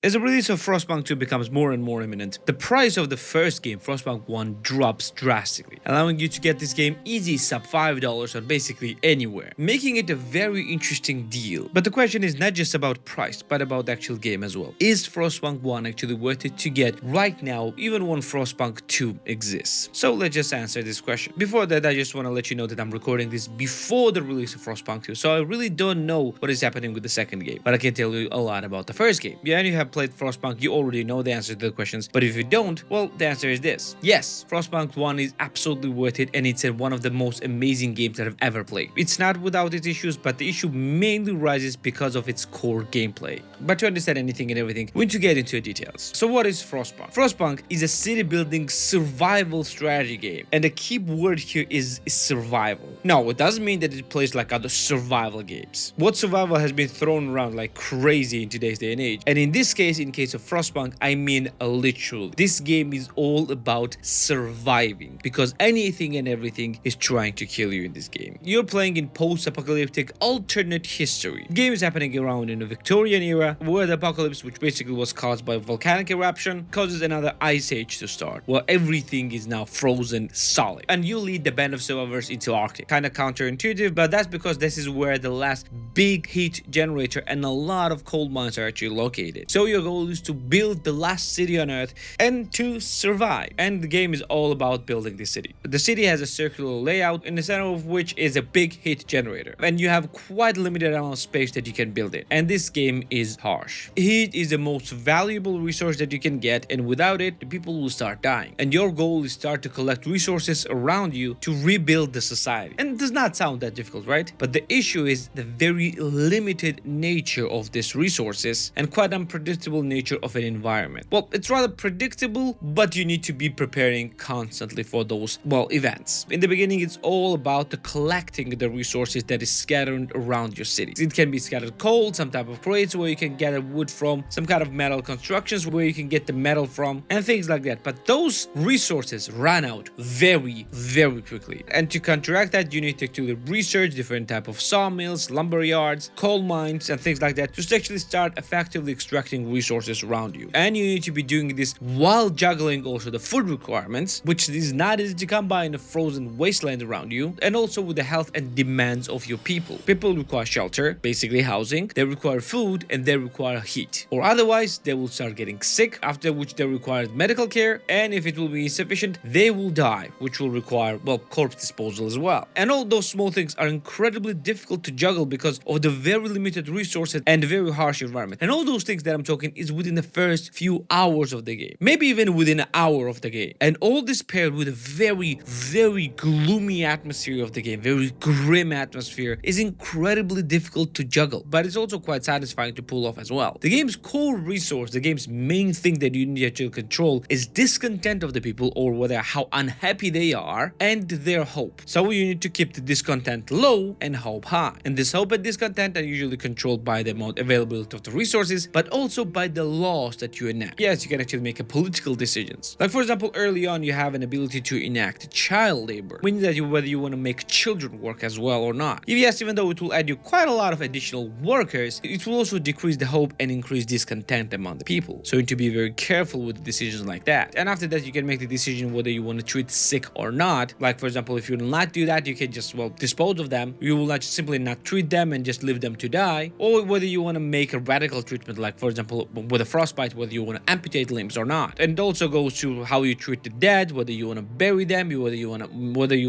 As the release of Frostpunk 2 becomes more and more imminent, the price of the first game, Frostpunk 1, drops drastically, allowing you to get this game easy sub $5 on basically anywhere, making it a very interesting deal. But the question is not just about price, but about the actual game as well. Is Frostpunk 1 actually worth it to get right now, even when Frostpunk 2 exists? So let's just answer this question. Before that, I just want to let you know that I'm recording this before the release of Frostpunk 2, so I really don't know what is happening with the second game, but I can tell you a lot about the first game. Yeah, and you have played Frostpunk, you already know the answer to the questions, but if you don't, well, the answer is this. Yes, Frostpunk 1 is absolutely worth it, and it's one of the most amazing games that I've ever played. It's not without its issues, but the issue mainly rises because of its core gameplay. But to understand anything and everything, we need to get into the details. So what is Frostpunk? Frostpunk is a city building survival strategy game, and the key word here is survival. No, it doesn't mean that it plays like other survival games. What survival has been thrown around like crazy in today's day and age, and in this case, in case of Frostpunk, I mean literally. This game is all about surviving, because anything and everything is trying to kill you in this game. You're playing in post-apocalyptic alternate history. The game is happening around in the Victorian era, where the apocalypse, which basically was caused by a volcanic eruption, causes another ice age to start, where everything is now frozen solid, and you lead the band of survivors into Arctic. Kind of counterintuitive, but that's because this is where the last big heat generator and a lot of coal mines are actually located. So your goal is to build the last city on Earth and to survive. And the game is all about building the city. The city has a circular layout, in the center of which is a big heat generator, and you have quite a limited amount of space that you can build it. And this game is harsh. Heat is the most valuable resource that you can get, and without it, the people will start dying. And your goal is start to collect resources around you to rebuild the society. And it does not sound that difficult, right? But the issue is the very limited nature of these resources and quite unpredictable nature of an environment. Well, it's rather predictable, but you need to be preparing constantly for those, well, events. In the beginning, it's all about the collecting the resources that is scattered around your city. It can be scattered coal, some type of crates where you can gather wood from, some kind of metal constructions where you can get the metal from, and things like that. But those resources run out very, very quickly. And to counteract that, you need to actually research different type of sawmills, lumber yards, coal mines, and things like that to actually start effectively extracting resources around you. And you need to be doing this while juggling also the food requirements, which is not easy to come by in a frozen wasteland around you, and also with the health and demands of your people. People require shelter, basically housing, they require food, and they require heat. Or otherwise, they will start getting sick, after which they require medical care, and if it will be insufficient, they will die, which will require, well, corpse disposal as well. And all those small things are incredibly difficult to juggle because of the very limited resources and the very harsh environment. And all those things that I'm talking is within the first few hours of the game, maybe even within an hour of the game. And all this paired with a very, very gloomy atmosphere of the game, very grim atmosphere, is incredibly difficult to juggle, but it's also quite satisfying to pull off as well. The game's core resource, the game's main thing that you need to control, is discontent of the people, or whether how unhappy they are, and their hope. So you need to keep the discontent low and hope high. And this hope and discontent are usually controlled by the amount availability of the resources, but also by the laws that you enact. Yes, you can actually make a political decisions. Like for example, early on you have an ability to enact child labor, meaning that whether you want to make children work as well or not. If yes, even though it will add you quite a lot of additional workers, it will also decrease the hope and increase discontent among the people. So you need to be very careful with decisions like that. And after that, you can make the decision whether you want to treat sick or not. Like for example, if you will not do that, you can just, well, dispose of them. You will not simply not treat them and just leave them to die. Or whether you want to make a radical treatment, like for example, with a frostbite, whether you want to amputate limbs or not. And it also goes to how you treat the dead, whether you want to bury them, whether you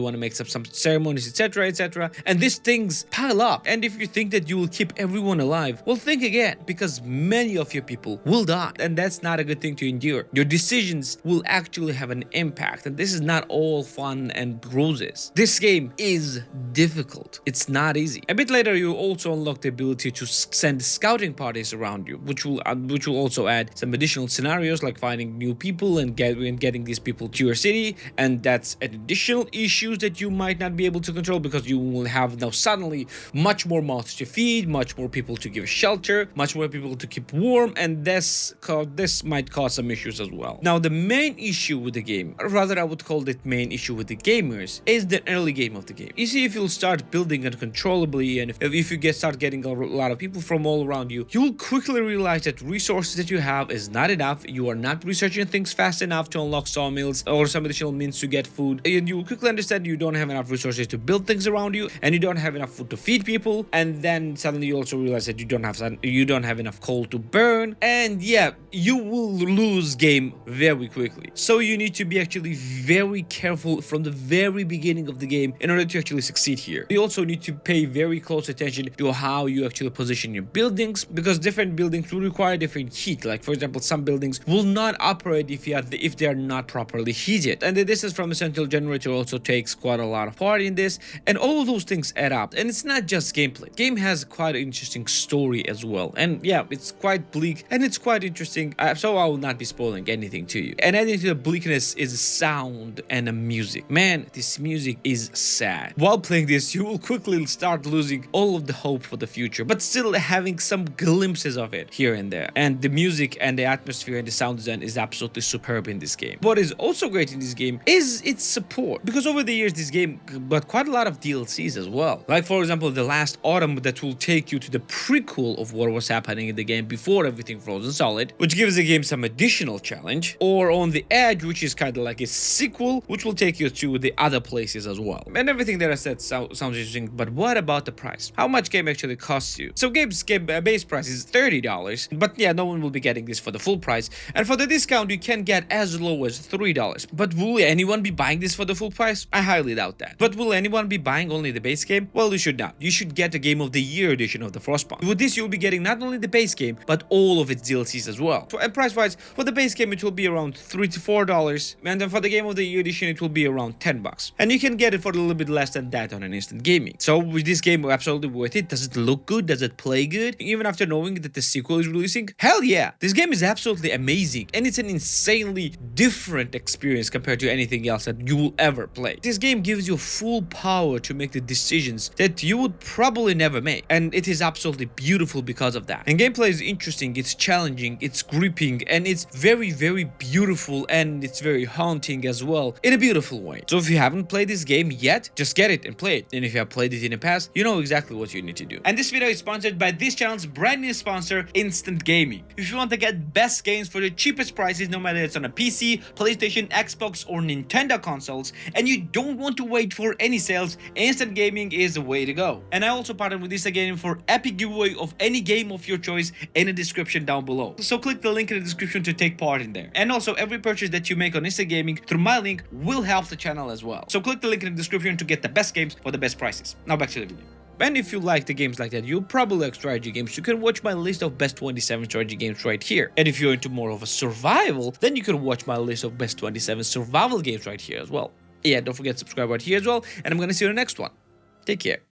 want to make some ceremonies, etc., etc. And these things pile up. And if you think that you will keep everyone alive, well, think again, because many of your people will die, and that's not a good thing to endure. Your decisions will actually have an impact, and this is not all fun and roses. This game is difficult. It's not easy. A bit later, you also unlock the ability to send scouting parties around you, which will also add some additional scenarios like finding new people and getting these people to your city. And that's an additional issues that you might not be able to control, because you will have now suddenly much more mouths to feed, much more people to give shelter, much more people to keep warm, and this might cause some issues as well. Now, the main issue with the game, or rather I would call it main issue with the gamers, is the early game of the game. You see, if you'll start building uncontrollably, and if you start getting a lot of people from all around you, you'll quickly realize that that resources that you have is not enough. You are not researching things fast enough to unlock sawmills or some additional means to get food. And you will quickly understand you don't have enough resources to build things around you, and you don't have enough food to feed people. And then suddenly you also realize that you don't have enough coal to burn. And yeah, you will lose game very quickly. So you need to be actually very careful from the very beginning of the game in order to actually succeed here. You also need to pay very close attention to how you actually position your buildings, because different buildings will require different heat. Like for example, some buildings will not operate if they are not properly heated. And the distance from a central generator also takes quite a lot of part in this, and all of those things add up. And it's not just gameplay. Game has quite an interesting story as well. And yeah, it's quite bleak and it's quite interesting. So I will not be spoiling anything to you. And adding to the bleakness is sound and the music. Man, this music is sad. While playing this, you will quickly start losing all of the hope for the future, but still having some glimpses of it here and there. And the music and the atmosphere and the sound design is absolutely superb in this game. What is also great in this game is its support, because over the years this game got quite a lot of DLCs as well. Like for example, the last autumn that will take you to the prequel of what was happening in the game before everything frozen solid, which gives the game some additional challenge, or On the Edge, which is kind of like a sequel, which will take you to the other places as well. And everything that I said sounds interesting, but what about the price? How much game actually costs you? So game's base price is $30, but yeah, no one will be getting this for the full price. And for the discount, you can get as low as $3. But will anyone be buying this for the full price? I highly doubt that. But will anyone be buying only the base game? Well, you should not. You should get the Game of the Year edition of the Frostpunk. With this, you'll be getting not only the base game, but all of its DLCs as well. And price-wise, for the base game, it will be around $3 to $4, and then for the Game of the Year edition, it will be around $10. And you can get it for a little bit less than that on an instant gaming. So with this game, absolutely worth it. Does it look good? Does it play good? Even after knowing that the sequel is releasing? Hell yeah! This game is absolutely amazing, and it's an insanely different experience compared to anything else that you will ever play. This game gives you full power to make the decisions that you would probably never make, and it is absolutely beautiful because of that. And gameplay is interesting, it's challenging, it's gripping, and it's very, very beautiful, and it's very haunting as well in a beautiful way. So if you haven't played this game yet, just get it and play it. And if you have played it in the past, you know exactly what you need to do. And this video is sponsored by this channel's brand new sponsor, Instant Gaming. If you want to get best games for the cheapest prices, no matter it's on a PC, PlayStation, Xbox, or Nintendo consoles, and you don't want to wait for any sales, Instant Gaming is the way to go. And I also partnered with Instant Gaming for epic giveaway of any game of your choice in the description down below. So click the link in the description to take part in there. And also, every purchase that you make on Instant Gaming through my link will help the channel as well. So click the link in the description to get the best games for the best prices. Now back to the video. And if you like the games like that, you'll probably like strategy games, you can watch my list of best 27 strategy games right here. And if you're into more of a survival, then you can watch my list of best 27 survival games right here as well. Yeah, don't forget to subscribe right here as well, and I'm gonna see you in the next one. Take care.